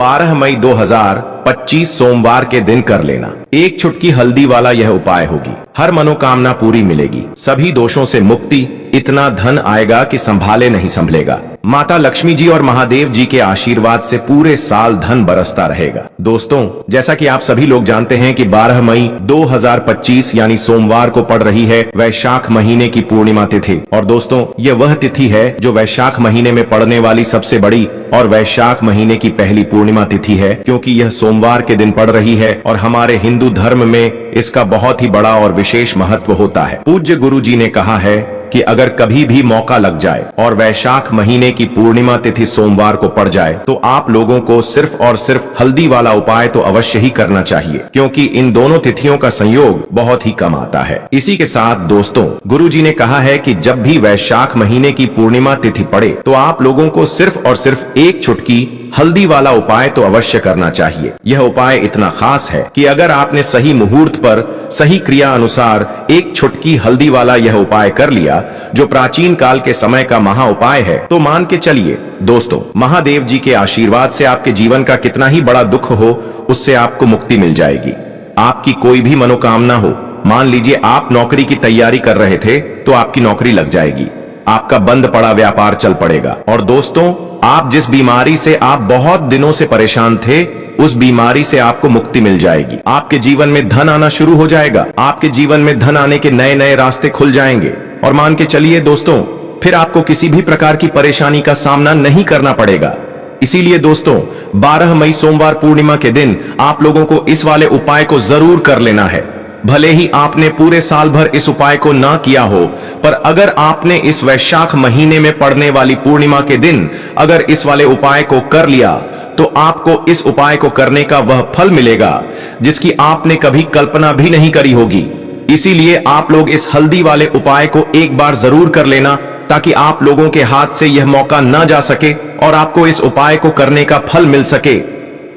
12 मई 2025 सोमवार के दिन कर लेना। एक चुटकी हल्दी वाला यह उपाय होगी, हर मनोकामना पूरी मिलेगी, सभी दोषों से मुक्ति, इतना धन आएगा कि संभाले नहीं संभलेगा। माता लक्ष्मी जी और महादेव जी के आशीर्वाद से पूरे साल धन बरसता रहेगा। दोस्तों, जैसा कि आप सभी लोग जानते हैं कि 12 मई 2025 यानी सोमवार को पड़ रही है वैशाख महीने की पूर्णिमा तिथि। और दोस्तों, यह वह तिथि है जो वैशाख महीने में पड़ने वाली सबसे बड़ी और वैशाख महीने की पहली पूर्णिमा तिथि है, क्योंकि यह सोमवार के दिन पड़ रही है और हमारे हिंदू धर्म में इसका बहुत ही बड़ा और विशेष महत्व होता है। पूज्य गुरु जी ने कहा है कि अगर कभी भी मौका लग जाए और वैशाख महीने की पूर्णिमा तिथि सोमवार को पड़ जाए तो आप लोगों को सिर्फ और सिर्फ हल्दी वाला उपाय तो अवश्य ही करना चाहिए, क्योंकि इन दोनों तिथियों का संयोग बहुत ही कम आता है। इसी के साथ दोस्तों, गुरुजी ने कहा है कि जब भी वैशाख महीने की पूर्णिमा तिथि पड़े तो आप लोगों को सिर्फ और सिर्फ एक चुटकी हल्दी वाला उपाय तो अवश्य करना चाहिए। यह उपाय इतना खास है कि अगर आपने सही मुहूर्त पर सही क्रिया अनुसार एक चुटकी हल्दी वाला यह उपाय कर लिया, जो प्राचीन काल के समय का महा उपाय है, तो मान के चलिए दोस्तों, महादेव जी के आशीर्वाद से आपके जीवन का कितना ही बड़ा दुख हो, उससे आपको मुक्ति मिल जाएगी। आपकी कोई भी मनोकामना हो, मान लीजिए आप नौकरी की तैयारी कर रहे थे तो आपकी नौकरी लग जाएगी, आपका बंद पड़ा व्यापार चल पड़ेगा। और दोस्तों, आप जिस बीमारी से आप बहुत दिनों से परेशान थे, उस बीमारी से आपको मुक्ति मिल जाएगी। आपके जीवन में धन आना शुरू हो जाएगा, आपके जीवन में धन आने के नए नए रास्ते खुल जाएंगे। और मान के चलिए दोस्तों, फिर आपको किसी भी प्रकार की परेशानी का सामना नहीं करना पड़ेगा। इसीलिए दोस्तों, 12 मई सोमवार पूर्णिमा के दिन आप लोगों को इस वाले उपाय को जरूर कर लेना है। भले ही आपने पूरे साल भर इस उपाय को ना किया हो, पर अगर आपने इस वैशाख महीने में पड़ने वाली पूर्णिमा के दिन अगर इस वाले उपाय को कर लिया, तो आपको इस उपाय को करने का वह फल मिलेगा जिसकी आपने कभी कल्पना भी नहीं करी होगी। इसीलिए आप लोग इस हल्दी वाले उपाय को एक बार जरूर कर लेना, ताकि आप लोगों के हाथ से यह मौका ना जा सके और आपको इस उपाय को करने का फल मिल सके।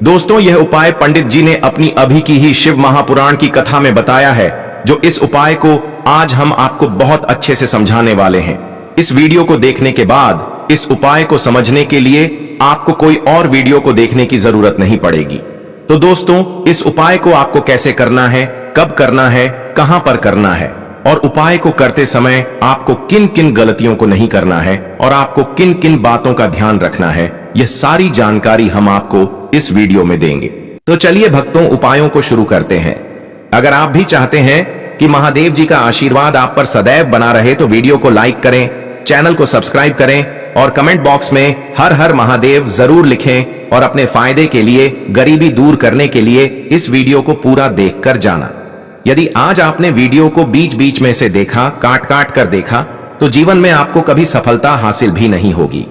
दोस्तों, यह उपाय पंडित जी ने अपनी अभी की ही शिव महापुराण की कथा में बताया है, जो इस उपाय को आज हम आपको बहुत अच्छे से समझाने वाले हैं। इस वीडियो को देखने के बाद इस उपाय को समझने के लिए आपको कोई और वीडियो को देखने की जरूरत नहीं पड़ेगी। तो दोस्तों, इस उपाय को आपको कैसे करना है, कब करना है, कहां पर करना है और उपाय को करते समय आपको किन किन गलतियों को नहीं करना है और आपको किन किन बातों का ध्यान रखना है, यह सारी जानकारी हम आपको इस वीडियो में देंगे। तो चलिए भक्तों, उपायों को शुरू करते हैं। अगर आप भी चाहते हैं कि महादेव जी का आशीर्वाद आप पर सदैव बना रहे, तो वीडियो को लाइक करें, चैनल को सब्सक्राइब करें और कमेंट बॉक्स में हर हर महादेव जरूर लिखें और अपने फायदे के लिए, गरीबी दूर करने के लिए इस वीडियो को पूरा देखकर जाना। यदि आज आपने वीडियो को बीच बीच में से देखा, काट काट कर देखा, तो जीवन में आपको कभी सफलता हासिल भी नहीं होगी।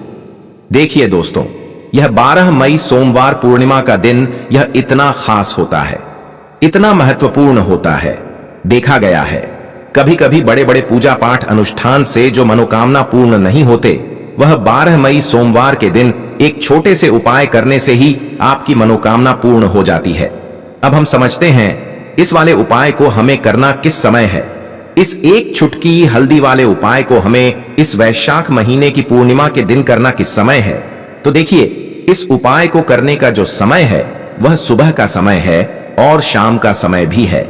देखिए दोस्तों, यह 12 मई सोमवार पूर्णिमा का दिन यह इतना खास होता है, इतना महत्वपूर्ण होता है। देखा गया है कभी कभी बड़े बड़े पूजा पाठ अनुष्ठान से जो मनोकामना पूर्ण नहीं होते, वह 12 मई सोमवार के दिन एक छोटे से उपाय करने से ही आपकी मनोकामना पूर्ण हो जाती है। अब हम समझते हैं इस वाले उपाय को हमें करना किस समय है। इस एक चुटकी हल्दी वाले उपाय को हमें इस वैशाख महीने की पूर्णिमा के दिन करना किस समय है। तो देखिए, इस उपाय को करने का जो समय है वह सुबह का समय है और शाम का समय भी है।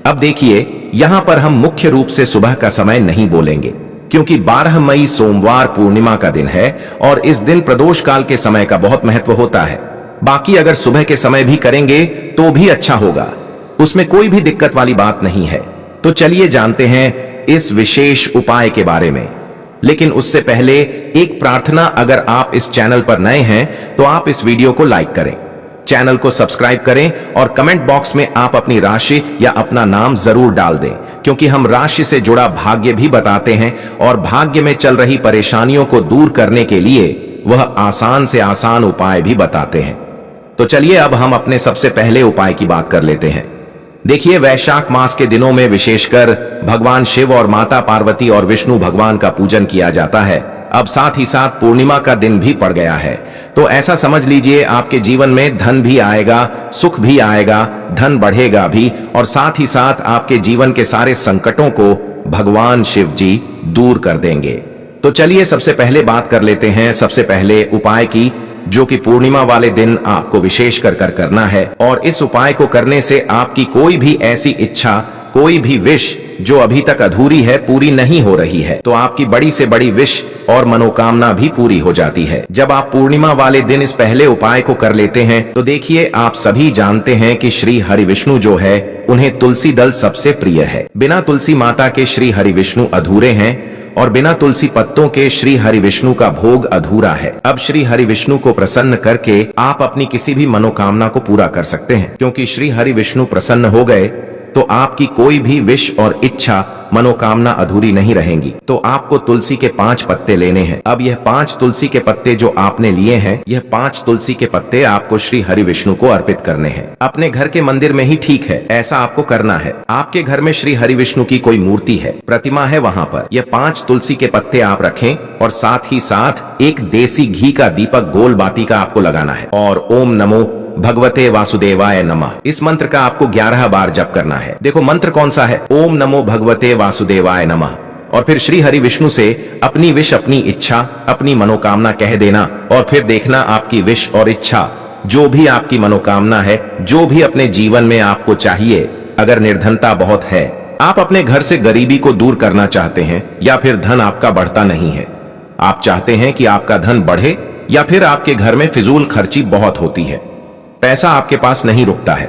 अब देखिए, यहां पर हम मुख्य रूप से सुबह का समय नहीं बोलेंगे, क्योंकि 12 मई सोमवार पूर्णिमा का दिन है और इस दिन प्रदोष काल के समय का बहुत महत्व होता है। बाकी अगर सुबह के समय भी करेंगे तो भी अच्छा होगा, उसमें कोई भी दिक्कत वाली बात नहीं है। तो चलिए जानते हैं इस विशेष उपाय के बारे में। लेकिन उससे पहले एक प्रार्थना, अगर आप इस चैनल पर नए हैं तो आप इस वीडियो को लाइक करें, चैनल को सब्सक्राइब करें और कमेंट बॉक्स में आप अपनी राशि या अपना नाम जरूर डाल दें, क्योंकि हम राशि से जुड़ा भाग्य भी बताते हैं और भाग्य में चल रही परेशानियों को दूर करने के लिए वह आसान से आसान उपाय भी बताते हैं। तो चलिए अब हम अपने सबसे पहले उपाय की बात कर लेते हैं। देखिए, वैशाख मास के दिनों में विशेषकर भगवान शिव और माता पार्वती और विष्णु भगवान का पूजन किया जाता है। अब साथ ही साथ पूर्णिमा का दिन भी पड़ गया है, तो ऐसा समझ लीजिए आपके जीवन में धन भी आएगा, सुख भी आएगा, धन बढ़ेगा भी और साथ ही साथ आपके जीवन के सारे संकटों को भगवान शिव जी दूर कर देंगे। तो चलिए सबसे पहले बात कर लेते हैं सबसे पहले उपाय की। जो कि पूर्णिमा वाले दिन आपको विशेष कर करना है। और इस उपाय को करने से आपकी कोई भी ऐसी इच्छा, कोई भी विश जो अभी तक अधूरी है, पूरी नहीं हो रही है, तो आपकी बड़ी से बड़ी विश और मनोकामना भी पूरी हो जाती है। जब आप पूर्णिमा वाले दिन इस पहले उपाय को कर लेते हैं तो देखिए, आप सभी जानते हैं कि श्री हरि विष्णु जो है, उन्हें तुलसी दल सबसे प्रिय है। बिना तुलसी माता के श्री हरि विष्णु अधूरे हैं और बिना तुलसी पत्तों के श्री हरि विष्णु का भोग अधूरा है। अब श्री हरि विष्णु को प्रसन्न करके आप अपनी किसी भी मनोकामना को पूरा कर सकते हैं, क्योंकि श्री हरि विष्णु प्रसन्न हो गए तो आपकी कोई भी विश और इच्छा, मनोकामना अधूरी नहीं रहेंगी। तो आपको तुलसी के 5 पत्ते लेने हैं। अब यह 5 तुलसी के पत्ते जो आपने लिए हैं, यह 5 तुलसी के पत्ते आपको श्री हरि विष्णु को अर्पित करने हैं। अपने घर के मंदिर में ही ठीक है, ऐसा आपको करना है। आपके घर में श्री हरि विष्णु की कोई मूर्ति है, प्रतिमा है, वहाँ पर यह 5 तुलसी के पत्ते आप रखें और साथ ही साथ एक देसी घी का दीपक गोल बाती का आपको लगाना है और ओम नमो भगवते वासुदेवाय नमः, इस मंत्र का आपको 11 बार जप करना है। देखो मंत्र कौन सा है, ओम नमो भगवते वासुदेवाय नमः। और फिर श्री हरि विष्णु से अपनी विश, अपनी इच्छा, अपनी मनोकामना कह देना और फिर देखना आपकी विश और इच्छा, जो भी आपकी मनोकामना है, जो भी अपने जीवन में आपको चाहिए। अगर निर्धनता बहुत है, आप अपने घर से गरीबी को दूर करना चाहते हैं, या फिर धन आपका बढ़ता नहीं है, आप चाहते हैं कि आपका धन बढ़े, या फिर आपके घर में फिजूल खर्ची बहुत होती है, पैसा आपके पास नहीं रुकता है,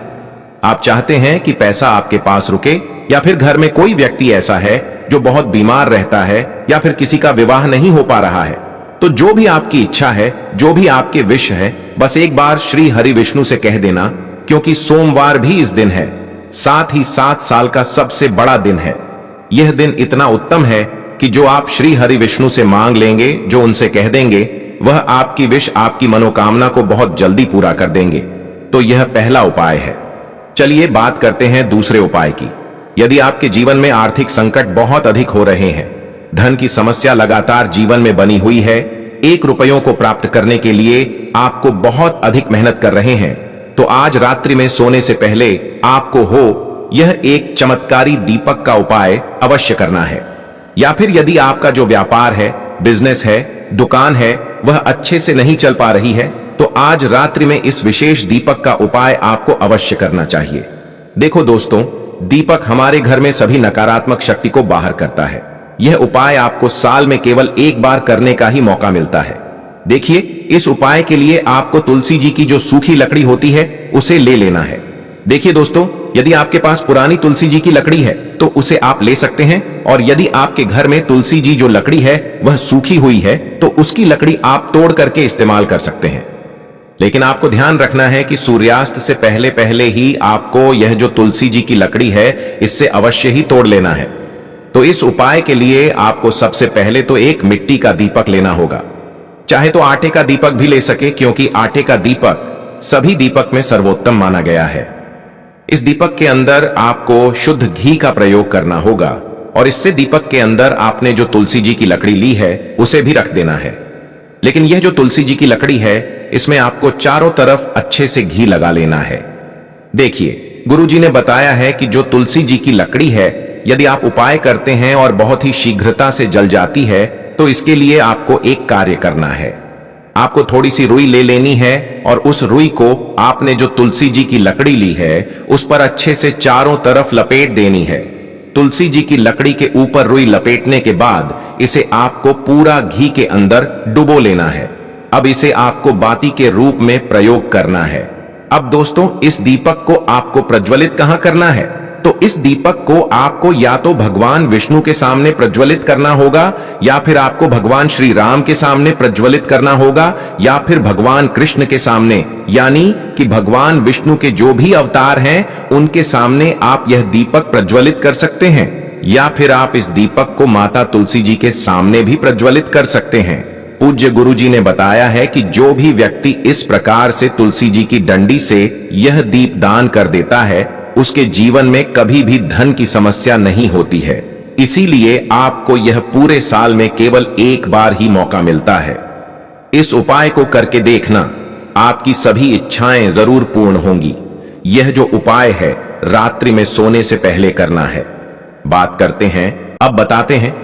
आप चाहते हैं कि पैसा आपके पास रुके, या फिर घर में कोई व्यक्ति ऐसा है जो बहुत बीमार रहता है, या फिर किसी का विवाह नहीं हो पा रहा है, तो जो भी आपकी इच्छा है, जो भी आपके विश है, बस एक बार श्री हरि विष्णु से कह देना। क्योंकि सोमवार भी इस दिन है, साथ ही 7 साल का सबसे बड़ा दिन है। यह दिन इतना उत्तम है कि जो आप श्री हरि विष्णु से मांग लेंगे, जो उनसे कह देंगे, वह आपकी विश, आपकी मनोकामना को बहुत जल्दी पूरा कर देंगे। तो यह पहला उपाय है। चलिए बात करते हैं दूसरे उपाय की। यदि आपके जीवन में आर्थिक संकट बहुत अधिक हो रहे हैं, धन की समस्या लगातार जीवन में बनी हुई है, 1 रुपयों को प्राप्त करने के लिए आपको बहुत अधिक मेहनत कर रहे हैं, तो आज रात्रि में सोने से पहले आपको यह एक चमत्कारी दीपक का उपाय अवश्य करना है। या फिर यदि आपका जो व्यापार है, बिजनेस है, दुकान है, वह अच्छे से नहीं चल पा रही है, तो आज रात्रि में इस विशेष दीपक का उपाय आपको अवश्य करना चाहिए। देखो दोस्तों, दीपक हमारे घर में सभी नकारात्मक शक्ति को बाहर करता है। यह उपाय आपको साल में केवल 1 बार करने का ही मौका मिलता है। देखिए, इस उपाय के लिए आपको तुलसी जी की जो सूखी लकड़ी होती है, उसे ले लेना है। देखिए दोस्तों, यदि आपके पास पुरानी तुलसी जी की लकड़ी है तो उसे आप ले सकते हैं, और यदि आपके घर में तुलसी जी जो लकड़ी है वह सूखी हुई है, तो उसकी लकड़ी आप तोड़ करके इस्तेमाल कर सकते हैं। लेकिन आपको ध्यान रखना है कि सूर्यास्त से पहले पहले ही आपको यह जो तुलसी जी की लकड़ी है, इससे अवश्य ही तोड़ लेना है। तो इस उपाय के लिए आपको सबसे पहले तो एक मिट्टी का दीपक लेना होगा। चाहे तो आटे का दीपक भी ले सके, क्योंकि आटे का दीपक सभी दीपक में सर्वोत्तम माना गया है। इस दीपक के अंदर आपको शुद्ध घी का प्रयोग करना होगा, और इससे दीपक के अंदर आपने जो तुलसी जी की लकड़ी ली है उसे भी रख देना है। लेकिन यह जो तुलसी जी की लकड़ी है, इसमें आपको चारों तरफ अच्छे से घी लगा लेना है। देखिए, गुरुजी ने बताया है कि जो तुलसी जी की लकड़ी है, यदि आप उपाय करते हैं और बहुत ही शीघ्रता से जल जाती है, तो इसके लिए आपको एक कार्य करना है। आपको थोड़ी सी रुई ले लेनी है और उस रुई को आपने जो तुलसी जी की लकड़ी ली है उस पर अच्छे से चारों तरफ लपेट देनी है। तुलसी जी की लकड़ी के ऊपर रुई लपेटने के बाद इसे आपको पूरा घी के अंदर डुबो लेना है। अब इसे आपको बाती के रूप में प्रयोग करना है। अब दोस्तों, इस दीपक को आपको प्रज्वलित कहां करना है? तो इस दीपक को आपको या तो भगवान विष्णु के सामने प्रज्वलित करना होगा, या फिर आपको भगवान श्री राम के सामने प्रज्वलित करना होगा, या फिर भगवान कृष्ण के सामने, यानी कि भगवान विष्णु के जो भी अवतार हैं उनके सामने आप यह दीपक प्रज्वलित कर सकते हैं। या फिर आप इस दीपक को माता तुलसी जी के सामने भी प्रज्वलित कर सकते हैं। पूज्य गुरुजी ने बताया है कि जो भी व्यक्ति इस प्रकार से तुलसी जी की डंडी से यह दीप दान कर देता है, उसके जीवन में कभी भी धन की समस्या नहीं होती है। इसीलिए आपको यह पूरे साल में केवल 1 बार ही मौका मिलता है। इस उपाय को करके देखना, आपकी सभी इच्छाएं जरूर पूर्ण होंगी। यह जो उपाय है रात्रि में सोने से पहले करना है। बात करते हैं, अब बताते हैं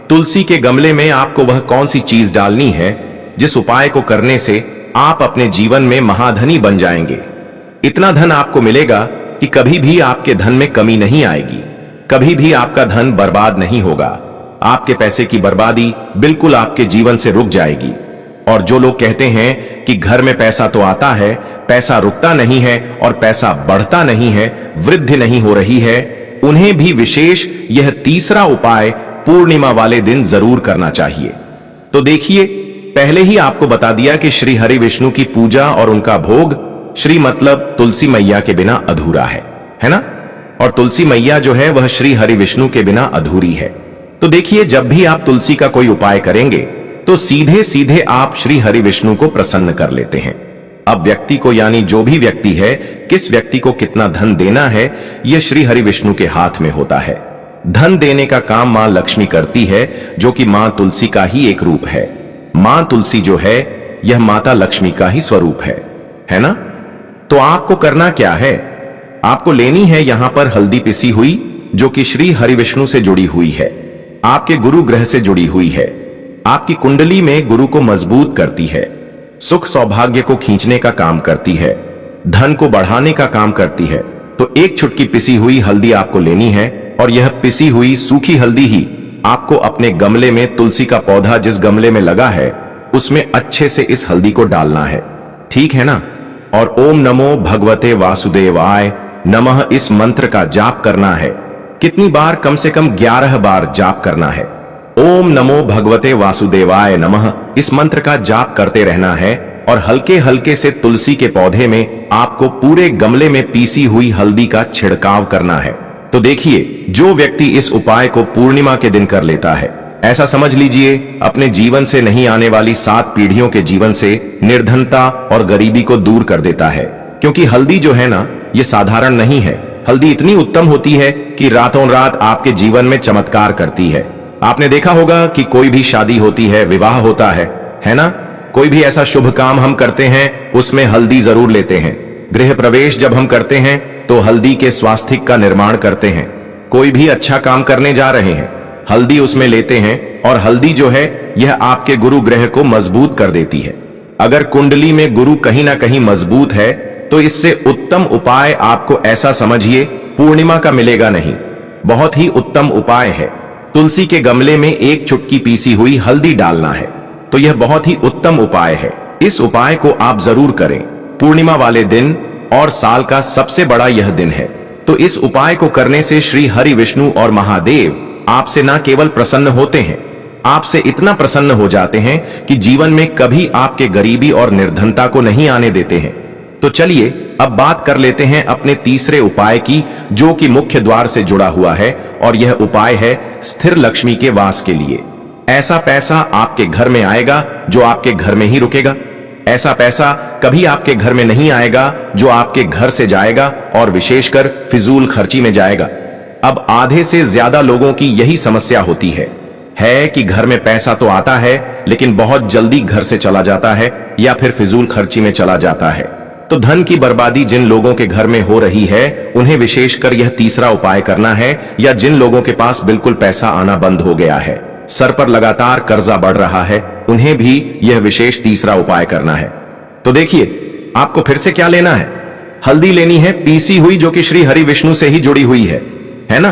तुलसी के गमले में आपको वह कौन सी चीज डालनी है जिस उपाय को करने से आप अपने जीवन में महाधनी बन जाएंगे। इतना धन आपको मिलेगा कि कभी भी आपके धन में कमी नहीं आएगी, कभी भी आपका धन बर्बाद नहीं होगा। आपके पैसे की बर्बादी बिल्कुल आपके जीवन से रुक जाएगी। और जो लोग कहते हैं कि घर में पैसा तो आता है, पैसा रुकता नहीं है और पैसा बढ़ता नहीं है, वृद्धि नहीं हो रही है, उन्हें भी विशेष यह तीसरा उपाय पूर्णिमा वाले दिन जरूर करना चाहिए। तो देखिए, पहले ही आपको बता दिया कि श्री हरि विष्णु की पूजा और उनका भोग, श्री मतलब तुलसी मैया के बिना अधूरा है ना? और तुलसी मैया जो है वह श्री हरि विष्णु के बिना अधूरी है। तो देखिए, जब भी आप तुलसी का कोई उपाय करेंगे तो सीधे सीधे आप श्री हरि विष्णु को प्रसन्न कर लेते हैं। अब व्यक्ति को, यानी जो भी व्यक्ति है, किस व्यक्ति को कितना धन देना है, यह श्री हरि विष्णु के हाथ में होता है। धन देने का काम मां लक्ष्मी करती है, जो कि मां तुलसी का ही एक रूप है। मां तुलसी जो है यह माता लक्ष्मी का ही स्वरूप है ना? तो आपको करना क्या है? आपको लेनी है यहां पर हल्दी पिसी हुई, जो कि श्री हरि विष्णु से जुड़ी हुई है, आपके गुरु ग्रह से जुड़ी हुई है, आपकी कुंडली में गुरु को मजबूत करती है, सुख सौभाग्य को खींचने का काम करती है, धन को बढ़ाने का काम करती है। तो एक चुटकी पिसी हुई हल्दी आपको लेनी है, और यह पिसी हुई सूखी हल्दी ही आपको अपने गमले में, तुलसी का पौधा जिस गमले में लगा है उसमें अच्छे से इस हल्दी को डालना है, ठीक है ना? और ओम नमो भगवते वासुदेवाय नमः इस मंत्र का जाप करना है। कितनी बार? कम से कम 11 बार जाप करना है। ओम नमो भगवते वासुदेवाय नमः इस मंत्र का जाप करते रहना है, और हल्के हल्के से तुलसी के पौधे में आपको पूरे गमले में पीसी हुई हल्दी का छिड़काव करना है। तो देखिए, जो व्यक्ति इस उपाय को पूर्णिमा के दिन कर लेता है, ऐसा समझ लीजिए अपने जीवन से नहीं आने वाली 7 पीढ़ियों के जीवन से निर्धनता और गरीबी को दूर कर देता है। क्योंकि हल्दी जो है ना, ये साधारण नहीं है। हल्दी इतनी उत्तम होती है कि रातों रात आपके जीवन में चमत्कार करती है। आपने देखा होगा कि कोई भी शादी होती है, विवाह होता है ना? कोई भी ऐसा शुभ काम हम करते हैं उसमें हल्दी जरूर लेते हैं। गृह प्रवेश जब हम करते हैं तो हल्दी के स्वास्तिक का निर्माण करते हैं। कोई भी अच्छा काम करने जा रहे हैं, हल्दी उसमें लेते हैं, और हल्दी जो है यह आपके गुरु ग्रह को मजबूत कर देती है। अगर कुंडली में गुरु कहीं ना कहीं मजबूत है तो इससे उत्तम उपाय आपको, ऐसा समझिए, पूर्णिमा का मिलेगा नहीं। बहुत ही उत्तम उपाय है। तुलसी के गमले में एक चुटकी पीसी हुई हल्दी डालना है, तो यह बहुत ही उत्तम उपाय है। इस उपाय को आप जरूर करें पूर्णिमा वाले दिन, और साल का सबसे बड़ा यह दिन है। तो इस उपाय को करने से श्री हरि विष्णु और महादेव आपसे न केवल प्रसन्न होते हैं, आपसे इतना प्रसन्न हो जाते हैं कि जीवन में कभी आपके गरीबी और निर्धनता को नहीं आने देते हैं। तो चलिए अब बात कर लेते हैं अपने तीसरे उपाय की, जो कि मुख्य द्वार से जुड़ा हुआ है, और यह उपाय है स्थिर लक्ष्मी के वास के लिए। ऐसा पैसा आपके घर में आएगा जो आपके घर में ही रुकेगा। ऐसा पैसा कभी आपके घर में नहीं आएगा जो आपके घर से जाएगा और विशेषकर फिजूल खर्ची में जाएगा। अब आधे से ज्यादा लोगों की यही समस्या होती है कि घर में पैसा तो आता है लेकिन बहुत जल्दी घर से चला जाता है या फिर फिजूल खर्ची में चला जाता है। तो धन की बर्बादी जिन लोगों के घर में हो रही है उन्हें विशेषकर यह तीसरा उपाय करना है, या जिन लोगों के पास बिल्कुल पैसा आना बंद हो गया है, सर पर लगातार कर्जा बढ़ रहा है, उन्हें भी यह विशेष तीसरा उपाय करना है। तो देखिए आपको फिर से क्या लेना है? हल्दी लेनी है पीसी हुई, जो कि श्री हरि विष्णु से ही जुड़ी हुई है ना?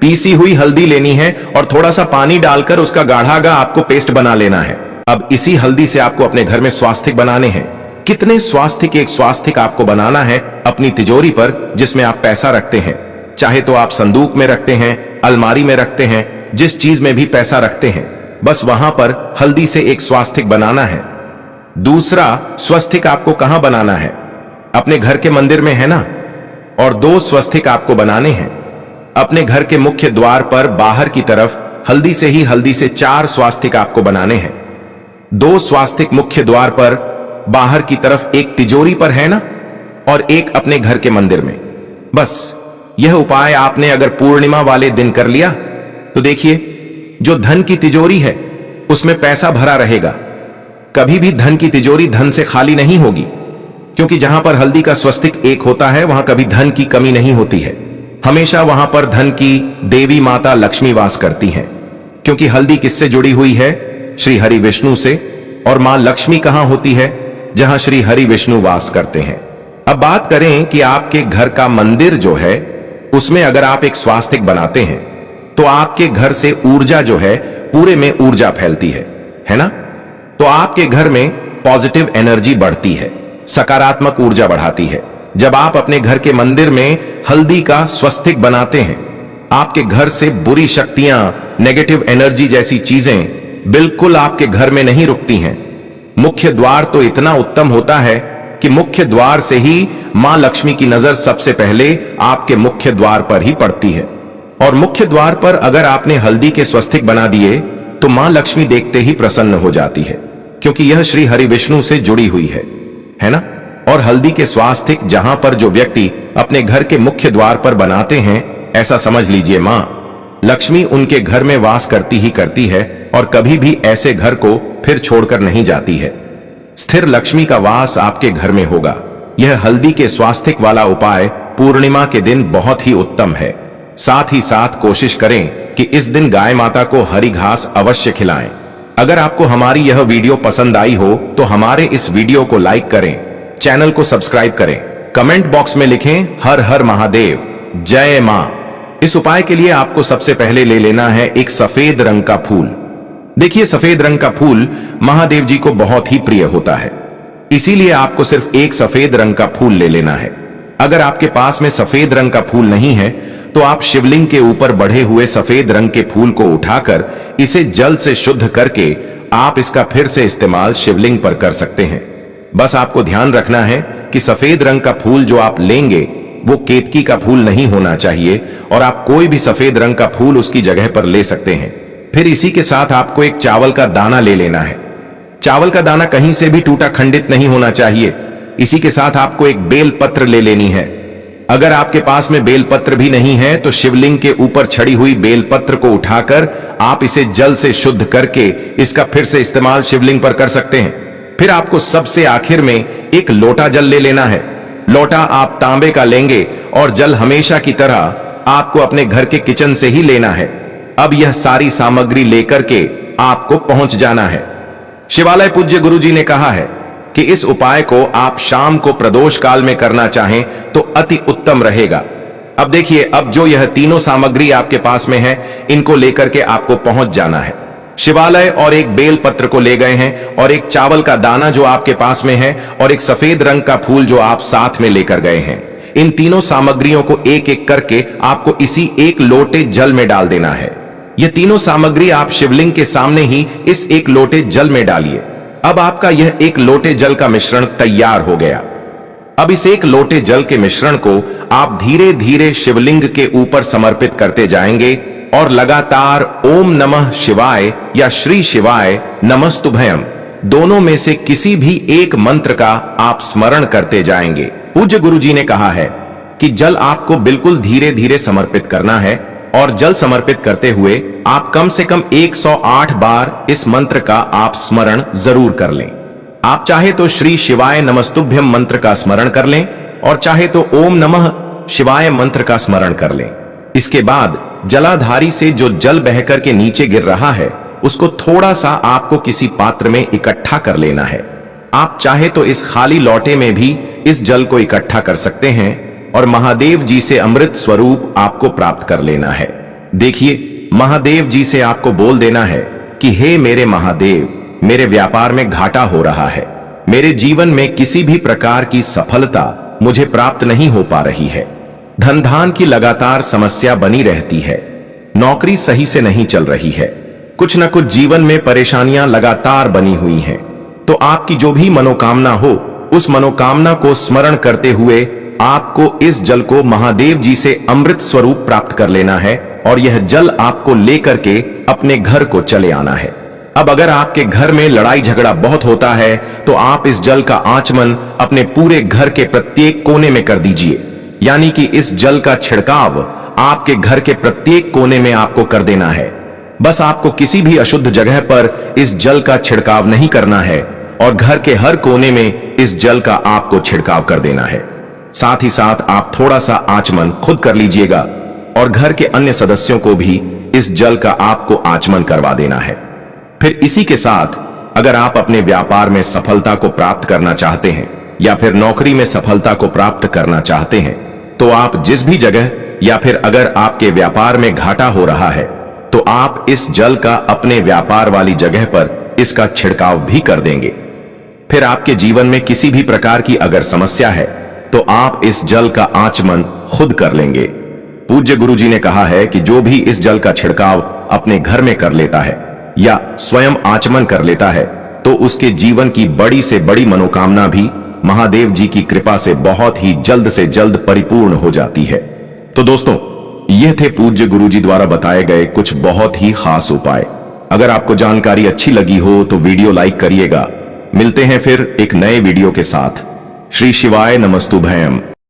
पीसी हुई हल्दी लेनी है और थोड़ा सा पानी डालकर उसका गाढ़ा आपको पेस्ट बना लेना है। अब इसी हल्दी से आपको अपने घर में स्वास्तिक बनाने हैं। कितने स्वास्तिक? एक स्वास्तिक आपको बनाना है अपनी तिजोरी पर, जिसमें आप पैसा रखते हैं। चाहे तो आप संदूक में रखते हैं, अलमारी में रखते हैं, जिस चीज में भी पैसा रखते हैं, बस वहां पर हल्दी से एक स्वास्तिक बनाना है। दूसरा स्वस्तिक आपको कहां बनाना है? अपने घर के मंदिर में, है ना? और 2 स्वस्तिक आपको बनाने हैं अपने घर के मुख्य द्वार पर बाहर की तरफ। हल्दी से 4 स्वास्तिक आपको बनाने हैं। 2 स्वास्तिक मुख्य द्वार पर बाहर की तरफ, एक तिजोरी पर, है ना? और एक अपने घर के मंदिर में। बस यह उपाय आपने अगर पूर्णिमा वाले दिन कर लिया तो देखिए जो धन की तिजोरी है उसमें पैसा भरा रहेगा। कभी भी धन की तिजोरी धन से खाली नहीं होगी, क्योंकि जहां पर हल्दी का स्वस्तिक एक होता है वहां कभी धन की कमी नहीं होती है। हमेशा वहां पर धन की देवी माता लक्ष्मी वास करती हैं, क्योंकि हल्दी किससे जुड़ी हुई है? श्री हरि विष्णु से। और मां लक्ष्मी कहां होती है? जहां श्री हरि विष्णु वास करते हैं। अब बात करें कि आपके घर का मंदिर जो है उसमें अगर आप एक स्वास्तिक बनाते हैं तो आपके घर से ऊर्जा जो है पूरे में ऊर्जा फैलती है ना? तो आपके घर में पॉजिटिव एनर्जी बढ़ती है, सकारात्मक ऊर्जा बढ़ाती है। जब आप अपने घर के मंदिर में हल्दी का स्वस्तिक बनाते हैं, आपके घर से बुरी शक्तियां, नेगेटिव एनर्जी जैसी चीजें बिल्कुल आपके घर में नहीं रुकती हैं। मुख्य द्वार तो इतना उत्तम होता है कि मुख्य द्वार से ही मां लक्ष्मी की नजर सबसे पहले आपके मुख्य द्वार पर ही पड़ती है। और मुख्य द्वार पर अगर आपने हल्दी के स्वस्तिक बना दिए तो मां लक्ष्मी देखते ही प्रसन्न हो जाती है, क्योंकि यह श्री हरि विष्णु से जुड़ी हुई है ना? और हल्दी के स्वास्तिक जहां पर जो व्यक्ति अपने घर के मुख्य द्वार पर बनाते हैं, ऐसा समझ लीजिए मां लक्ष्मी उनके घर में वास करती है और कभी भी ऐसे घर को फिर छोड़कर नहीं जाती है। स्थिर लक्ष्मी का वास आपके घर में होगा। यह हल्दी के स्वास्तिक वाला उपाय पूर्णिमा के दिन बहुत ही उत्तम है। साथ ही साथ कोशिश करें कि इस दिन गाय माता को हरी घास अवश्य खिलाएं। अगर आपको हमारी यह वीडियो पसंद आई हो तो हमारे इस वीडियो को लाइक करें, चैनल को सब्सक्राइब करें, कमेंट बॉक्स में लिखें हर हर महादेव, जय मां। इस उपाय के लिए आपको सबसे पहले ले लेना है एक सफेद रंग का फूल। देखिए, सफेद रंग का फूल महादेव जी को बहुत ही प्रिय होता है, इसीलिए आपको सिर्फ एक सफेद रंग का फूल ले लेना है। अगर आपके पास में सफेद रंग का फूल नहीं है तो आप शिवलिंग के ऊपर बढ़े हुए सफेद रंग के फूल को उठाकर इसे जल से शुद्ध करके आप इसका फिर से इस्तेमाल शिवलिंग पर कर सकते हैं। बस आपको ध्यान रखना है कि सफेद रंग का फूल जो आप लेंगे वो केतकी का फूल नहीं होना चाहिए, और आप कोई भी सफेद रंग का फूल उसकी जगह पर ले सकते हैं। फिर इसी के साथ आपको एक चावल का दाना ले लेना है। चावल का दाना कहीं से भी टूटा खंडित नहीं होना चाहिए। इसी के साथ आपको एक बेल पत्र ले लेनी है। अगर आपके पास में बेल पत्र भी नहीं है तो शिवलिंग के ऊपर छड़ी हुई बेल पत्र को उठाकर आप इसे जल से शुद्ध करके इसका फिर से इस्तेमाल शिवलिंग पर कर सकते हैं। फिर आपको सबसे आखिर में एक लोटा जल ले लेना है। लोटा आप तांबे का लेंगे और जल हमेशा की तरह आपको अपने घर के किचन से ही लेना है। अब यह सारी सामग्री लेकर के आपको पहुंच जाना है। शिवालय पूज्य गुरुजी ने कहा है कि इस उपाय को आप शाम को प्रदोष काल में करना चाहें तो अति उत्तम रहेगा। अब देखिए, अब जो यह तीनों सामग्री आपके पास में है, इनको लेकर के आपको पहुंच जाना है। शिवालय और एक बेल पत्र को ले गए हैं, और एक चावल का दाना जो आपके पास में है, और एक सफेद रंग का फूल जो आप साथ में लेकर गए हैं। इन तीनों सामग्रियों को एक एक करके आपको इसी एक लोटे जल में डाल देना है। ये तीनों सामग्री आप शिवलिंग के सामने ही इस एक लोटे जल में डालिए। अब आपका यह एक लोटे जल का मिश्रण तैयार हो गया। अब इस एक लोटे जल के मिश्रण को आप धीरे धीरे शिवलिंग के ऊपर समर्पित करते जाएंगे और लगातार ओम नमः शिवाय या श्री शिवाय नमस्तुभयम दोनों में से किसी भी एक मंत्र का आप स्मरण करते जाएंगे। पूज्य गुरुजी ने कहा है कि जल आपको बिल्कुल धीरे धीरे समर्पित करना है, और जल समर्पित करते हुए आप कम से कम 108 बार इस मंत्र का आप स्मरण जरूर कर लें। आप चाहे तो श्री शिवाय नमस्तुभ्यम मंत्र का स्मरण कर लें, और चाहे तो ओम नमः शिवाय मंत्र का स्मरण कर लें। इसके बाद जलाधारी से जो जल बहकर के नीचे गिर रहा है उसको थोड़ा सा आपको किसी पात्र में इकट्ठा कर लेना है। आप चाहे तो इस खाली लोटे में भी इस जल को इकट्ठा कर सकते हैं और महादेव जी से अमृत स्वरूप आपको प्राप्त कर लेना है। देखिए, महादेव जी से आपको बोल देना है कि हे मेरे महादेव, मेरे व्यापार में घाटा हो रहा है, मेरे जीवन में किसी भी प्रकार की सफलता मुझे प्राप्त नहीं हो पा रही है, धन की लगातार समस्या बनी रहती है, नौकरी सही से नहीं चल रही है, कुछ न कुछ जीवन में परेशानियां लगातार बनी हुई हैं। तो आपकी जो भी मनोकामना हो, उस मनोकामना को स्मरण करते हुए आपको इस जल को महादेव जी से अमृत स्वरूप प्राप्त कर लेना है, और यह जल आपको लेकर के अपने घर को चले आना है। अब अगर आपके घर में लड़ाई झगड़ा बहुत होता है तो आप इस जल का आचमन अपने पूरे घर के प्रत्येक कोने में कर दीजिए। यानी कि इस जल का छिड़काव आपके घर के प्रत्येक कोने में आपको कर देना है। बस आपको किसी भी अशुद्ध जगह पर इस जल का छिड़काव नहीं करना है, और घर के हर कोने में इस जल का आपको छिड़काव कर देना है। साथ ही साथ आप थोड़ा सा आचमन खुद कर लीजिएगा, और घर के अन्य सदस्यों को भी इस जल का आपको आचमन करवा देना है। फिर इसी के साथ अगर आप अपने व्यापार में सफलता को प्राप्त करना चाहते हैं या फिर नौकरी में सफलता को प्राप्त करना चाहते हैं, तो आप जिस भी जगह या फिर अगर आपके व्यापार में घाटा हो रहा है तो आप इस जल का अपने व्यापार वाली जगह पर इसका छिड़काव भी कर देंगे। फिर आपके जीवन में किसी भी प्रकार की अगर समस्या है तो आप इस जल का आचमन खुद कर लेंगे। पूज्य गुरुजी ने कहा है कि जो भी इस जल का छिड़काव अपने घर में कर लेता है या स्वयं आचमन कर लेता है तो उसके जीवन की बड़ी से बड़ी मनोकामना भी महादेव जी की कृपा से बहुत ही जल्द से जल्द परिपूर्ण हो जाती है। तो दोस्तों, यह थे पूज्य गुरुजी द्वारा बताए गए कुछ बहुत ही खास उपाय। अगर आपको जानकारी अच्छी लगी हो तो वीडियो लाइक करिएगा। मिलते हैं फिर एक नए वीडियो के साथ। श्री शिवाय नमस्तुभयम।